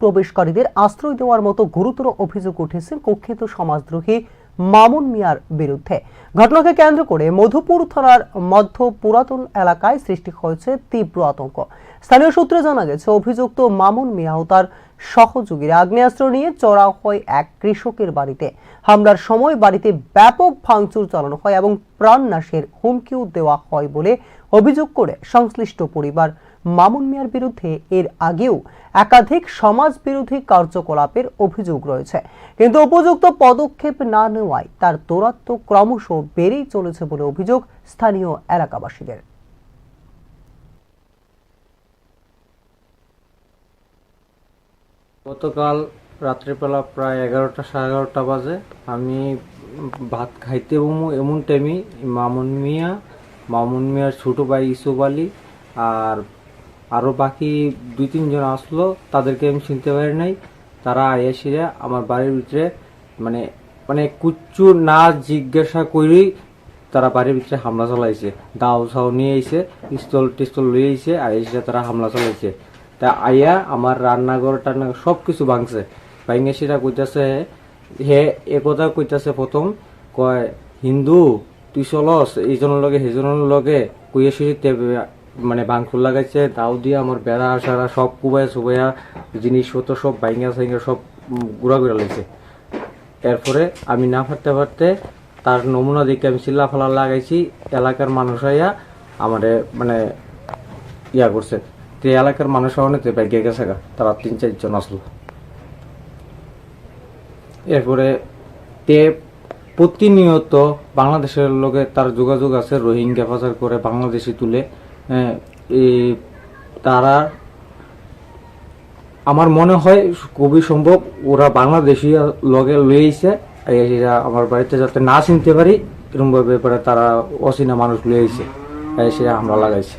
প্রবেশকারীদের আশ্রয় দেওয়ার মতো গুরুতর অভিযোগ উঠেছে কুখ্যাত সমাজদ্রোহী মামুন মিয়ার বিরুদ্ধে। ঘটনাকে কেন্দ্র করে মধুপুর থানার মধ্য পুরাতন এলাকায় সৃষ্টি হয়েছে তীব্র আতঙ্ক। স্থানীয় সূত্রে জানা গেছে, অভিযুক্ত মামুন মিয়া ও তার সহযোগীরা আগ্নেয়াস্ত্র নিয়ে চড়াও হয় এক কৃষকের বাড়িতে। হামলার সময় বাড়িতে ব্যাপক ভাঙচুর চালানো হয় এবং প্রাণনাশের হুমকিও দেওয়া হয় বলে অভিযোগ করে সংশ্লিষ্ট পরিবার। মামুন মিয়ার বিরুদ্ধে এর আগেও একাধিক সমাজ বিরোধী কার্যকলাপের অভিযোগ রয়েছে, কিন্তু উপযুক্ত পদক্ষেপ না নেওয়ায় তার দৌরাত্ম্য ক্রমশ বেড়েই চলেছে বলে অভিযোগ স্থানীয় এলাকাবাসীদের। গতকাল রাত্রিবেলা প্রায় 11টা সাড়ে 11টা বাজে আমি ভাত খাইতে এমন টাইমে মামুন মিয়ার ছোট ভাই ইসুফ আলী আর আরও বাকি 2-3 জন আসলো। তাদেরকে আমি চিনতে পারি নাই। তারা এসে আমার বাড়ির ভিতরে মানে কুচ্ছু না জিজ্ঞাসা করেই তারা বাড়ির ভিতরে হামলা চালাইছে। দাও সাও নিয়ে এসে পিস্তল লয়ে এসে আর এসে তারা হামলা চালাইছে। তা আইয়া আমার রান্নাঘর সব কিছু ভাঙছে। ভাঙে সেটা কইতাছে, হে একথা কইতাছে প্রথম কয়, হিন্দু তুই চলস এইজনের লগে সেইজনের লগে কইয়া শুয়ে মানে ভাঙচুর লাগাইছে। দাও দিয়ে আমার বেড়া সারা সব কুবাইয়া জিনিসপত্র সব ভাঙা সব গুড়া লাইছে। এরপরে আমি না পারতে তার নমুনা দেখে আমি চিল্লা ফালা লাগাইছি। এলাকার মানুষ আইয়া আমারে ইয়া করছে। এলাকার মানুষ অনেকে বাইকে গেছে, তারা 3-4 জন আসলো। এরপরে প্রতিনিয়ত বাংলাদেশের লোকে তার যোগাযোগ আছে, রোহিঙ্গা পাচার করে বাংলাদেশি তুলে। তারা আমার মনে হয় খুবই সম্ভব ওরা বাংলাদেশি লগে লইছে আমার বাড়িতে যাতে না চিনতে পারি এরকম ভাবে তারা অচেনা মানুষ লইছে, সেটা আমরা লাগাইছে।